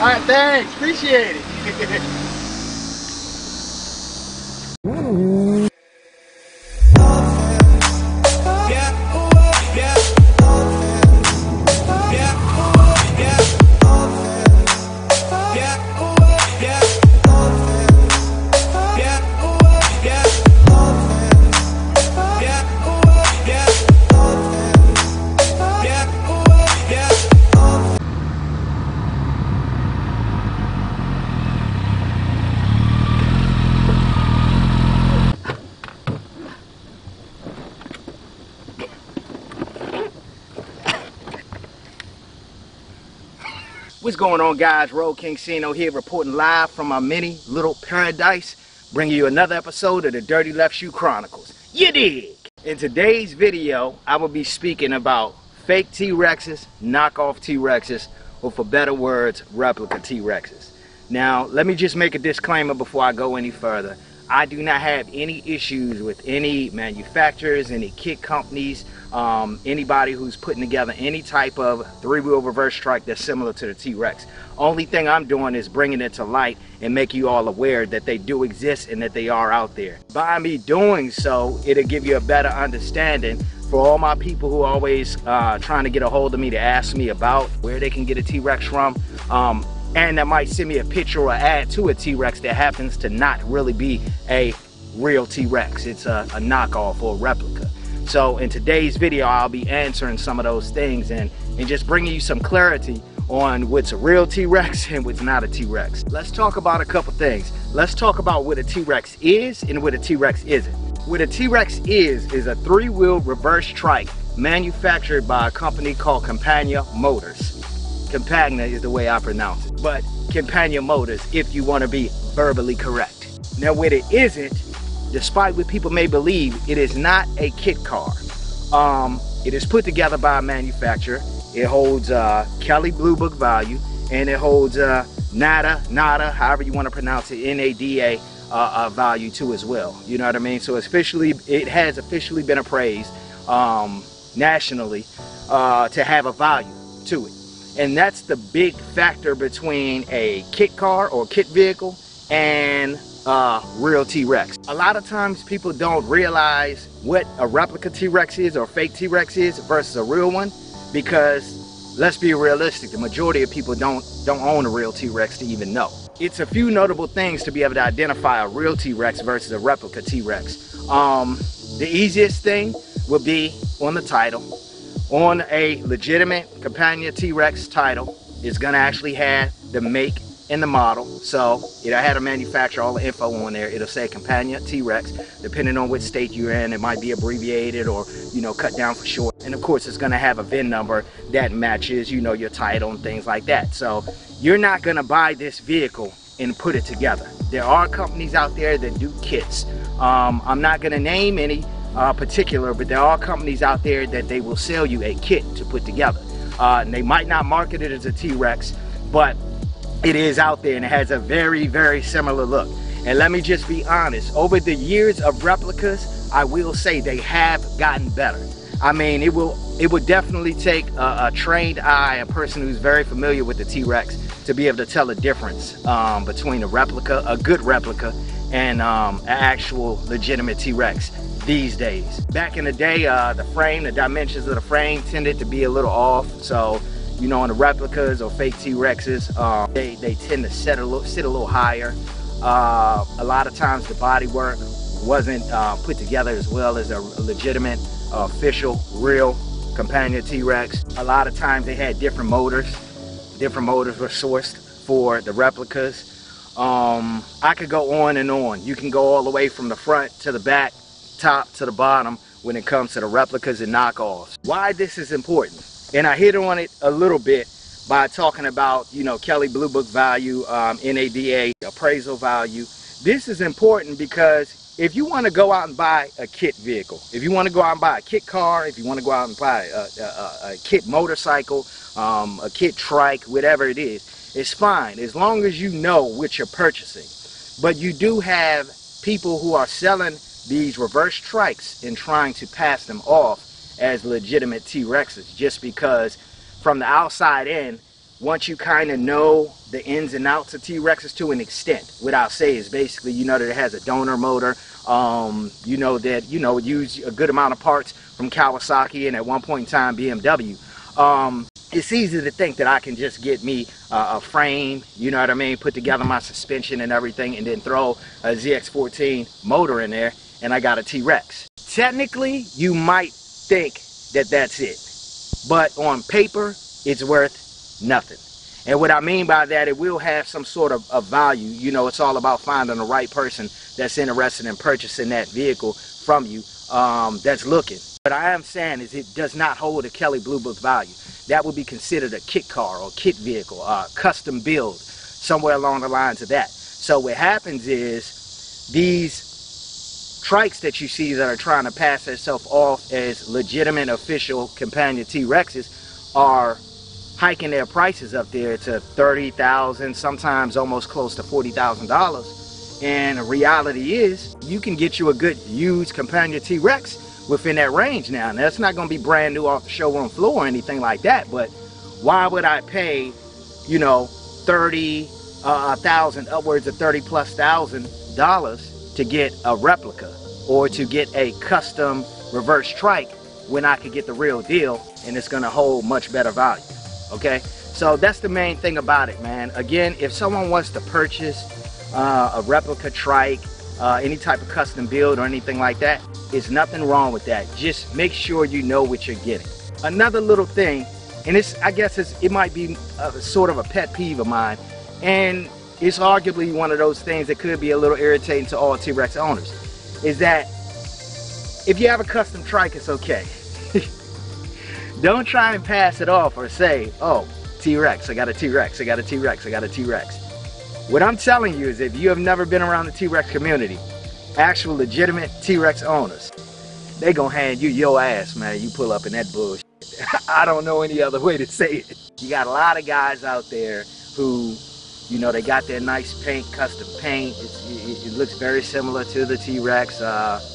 right, thanks. Appreciate it. What's going on, guys? Road King Cino here, reporting live from my mini little paradise, bringing you another episode of the Dirty Left Shoe Chronicles. You dig? In today's video, I will be speaking about fake T-Rexes, knockoff T-Rexes, or for better words, replica T-Rexes. Now, let me just make a disclaimer before I go any further. I do not have any issues with any manufacturers, any kit companies, anybody who's putting together any type of three-wheel reverse trike that's similar to the T-Rex. Only thing I'm doing is bringing it to light and make you all aware that they do exist and that they are out there. By me doing so, it'll give you a better understanding for all my people who are always trying to get a hold of me to ask me about where they can get a T-Rex from. And that might send me a picture or add to a T-Rex that happens to not really be a real T-Rex. It's a knockoff or a replica. So in today's video, I'll be answering some of those things and just bringing you some clarity on what's a real T-Rex and what's not a T-Rex. Let's talk about a couple things. Let's talk about what a T-Rex is and what a T-Rex isn't. What a T-Rex is a three-wheel reverse trike manufactured by a company called Campagna Motors. Campagna is the way I pronounce it, but Campagna Motors if you want to be verbally correct. Now what it isn't, despite what people may believe, it is not a kit car. It is put together by a manufacturer. It holds Kelly Blue Book value, and it holds NADA, however you want to pronounce it, NADA value too as well. You know what I mean? So it has officially been appraised nationally to have a value to it. And that's the big factor between a kit car or kit vehicle and real T-Rex. A lot of times people don't realize what a replica T-Rex is or fake T-Rex is versus a real one, because let's be realistic, the majority of people don't own a real T-Rex to even know. It's a few notable things to be able to identify a real T-Rex versus a replica T-Rex. The easiest thing would be on the title. On a legitimate Campagna T-Rex title, it's gonna actually have the make and the model. So it'll have a manufacturer, all the info on there. It'll say Campagna T-Rex. Depending on which state you're in, it might be abbreviated or, you know, cut down for short. And of course, it's gonna have a VIN number that matches, you know, your title and things like that. So you're not gonna buy this vehicle and put it together. There are companies out there that do kits. I'm not gonna name any particular, but there are companies out there that they will sell you a kit to put together. And they might not market it as a T-Rex, but it is out there and it has a very, very similar look. And let me just be honest, over the years of replicas, I will say they have gotten better. I mean, it would definitely take a trained eye, a person who's very familiar with the T-Rex, to be able to tell the difference between a replica, a good replica, and an actual legitimate T-Rex these days. Back in the day, the frame, the dimensions of the frame tended to be a little off. So, you know, on the replicas or fake T-Rexes, they tend to sit a little higher. A lot of times the bodywork wasn't put together as well as a legitimate, official, real Campagna T-Rex. A lot of times they had different motors. Different motors were sourced for the replicas. I could go on and on. You can go all the way from the front to the back, top to the bottom when it comes to the replicas and knockoffs. Why this is important, and I hit on it a little bit by talking about, you know, Kelly Blue Book value, NADA appraisal value. This is important because if you want to go out and buy a kit vehicle, if you want to go out and buy a kit car, if you want to go out and buy a kit motorcycle, a kit trike, whatever it is, it's fine as long as you know what you're purchasing. But you do have people who are selling these reverse trikes and trying to pass them off as legitimate T-Rexes just because from the outside in once you kind of know the ins and outs of T-Rexes to an extent. What I'll say is basically, you know that it has a donor motor. You know that, you know, it used a good amount of parts from Kawasaki and at one point in time BMW. It's easy to think that I can just get me a frame, you know what I mean, put together my suspension and everything, and then throw a ZX14 motor in there, and I got a T-Rex. Technically, you might think that that's it, but on paper, it's worth nothing. And what I mean by that, it will have some sort of value. You know, it's all about finding the right person that's interested in purchasing that vehicle from you, that's looking. What I am saying is it does not hold a Kelley Blue Book value. That would be considered a kit car or kit vehicle, custom build, somewhere along the lines of that. So what happens is these trikes that you see that are trying to pass themselves off as legitimate official Campagna T-Rexes are hiking their prices up there to $30,000, sometimes almost close to $40,000. And the reality is you can get you a good used Campagna T-Rex within that range now. Now, it's not going to be brand new off the showroom floor or anything like that, but why would I pay, you know, $30,000, upwards of $30,000+ to get a replica or to get a custom reverse trike when I could get the real deal and it's going to hold much better value? Okay, so that's the main thing about it, man. Again, if someone wants to purchase a replica trike, any type of custom build or anything like that, there's nothing wrong with that. Just make sure you know what you're getting. Another little thing, and I guess it might be sort of a pet peeve of mine, and it's arguably one of those things that could be a little irritating to all T-Rex owners, is that if you have a custom trike, it's okay. Don't try and pass it off or say, oh, T-Rex, I got a T-Rex, I got a T-Rex, I got a T-Rex. What I'm telling you is if you have never been around the T-Rex community, actual legitimate T-Rex owners, they gonna hand you your ass, man. You pull up in that bullshit. I don't know any other way to say it. You got a lot of guys out there who, you know, they got their nice paint, custom paint. It looks very similar to the T-Rex.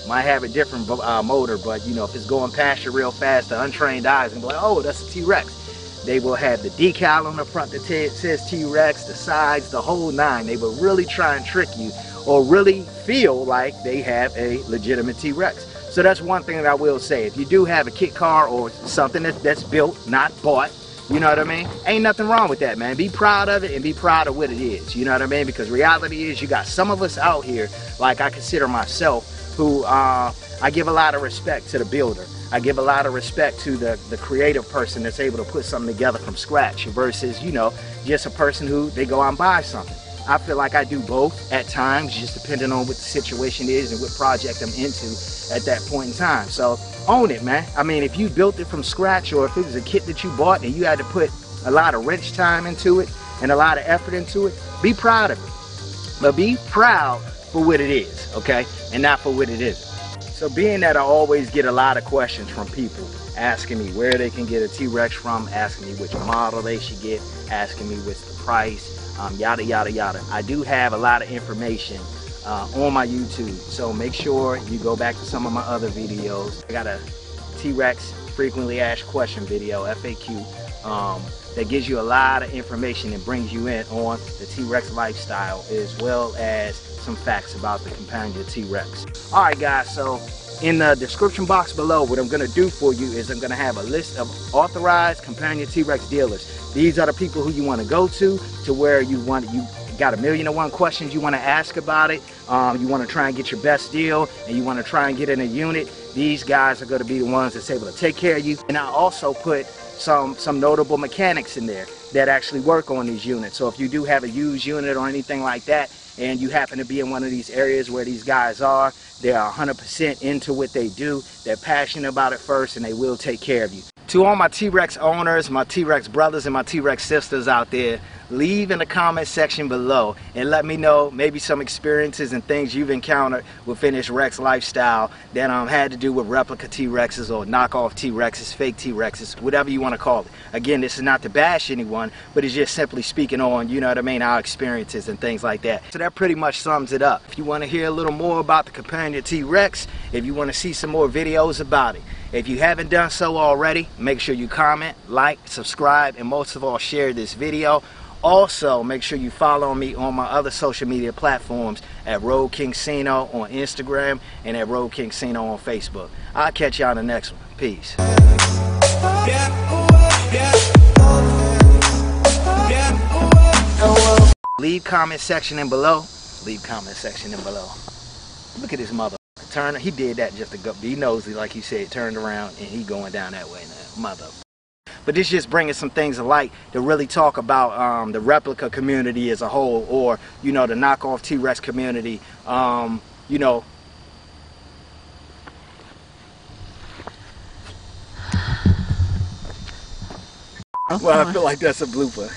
Might have a different motor, but you know, if it's going past you real fast, the untrained eyes and be like, oh, that's a T-Rex. They will have the decal on the front that says T-Rex, the sides, the whole nine. They will really try and trick you or really feel like they have a legitimate T-Rex. So that's one thing that I will say. If you do have a kit car or something that's built, not bought, you know what I mean? Ain't nothing wrong with that, man. Be proud of it and be proud of what it is, you know what I mean? Because reality is you got some of us out here, like I consider myself, who I give a lot of respect to the builder. I give a lot of respect to the creative person that's able to put something together from scratch versus, you know, just a person who they go out and buy something. I feel like I do both at times, just depending on what the situation is and what project I'm into at that point in time. So own it, man. I mean, if you built it from scratch or if it was a kit that you bought and you had to put a lot of wrench time into it and a lot of effort into it, be proud of it. But be proud for what it is, okay? And not for what it isn't. So being that I always get a lot of questions from people asking me where they can get a T-Rex from, asking me which model they should get, asking me what's the price, yada yada yada. I do have a lot of information on my YouTube, so make sure you go back to some of my other videos. I got a T-Rex frequently asked question video, FAQ, that gives you a lot of information and brings you in on the T-Rex lifestyle as well as some facts about the Campagna T-Rex. Alright guys, so in the description box below, what I'm going to do for you is I'm going to have a list of authorized Campagna T-Rex dealers. These are the people who you want to go to where you got 1,000,001 questions you want to ask about it. You want to try and get your best deal and you want to try and get in a unit. These guys are going to be the ones that's able to take care of you. And I also put some notable mechanics in there that actually work on these units. So if you do have a used unit or anything like that, and you happen to be in one of these areas where these guys are, they are 100% into what they do, they're passionate about it first, and they will take care of you. To all my T-Rex owners, my T-Rex brothers and my T-Rex sisters out there, leave in the comment section below and let me know maybe some experiences and things you've encountered within this Rex lifestyle that had to do with replica T-Rexes or knockoff T-Rexes, fake T-Rexes, whatever you want to call it. Again, this is not to bash anyone, but it's just simply speaking on, you know what I mean, our experiences and things like that. So that pretty much sums it up. If you want to hear a little more about the Campagna T-Rex, if you want to see some more videos about it, If you haven't done so already, make sure you comment, like, subscribe, and most of all, share this video. Also, make sure you follow me on my other social media platforms at Road King Cino on Instagram and at Road King Cino on Facebook. I'll catch y'all in the next one. Peace. Leave comment section in below. Leave comment section in below. Look at this mother turner. He did that just to go. He knows, like he said, turned around and he going down that way now. Mother. But this just bringing some things to light to really talk about the replica community as a whole, or you know, the knockoff T-Rex community. You know. Well, I feel like that's a blooper.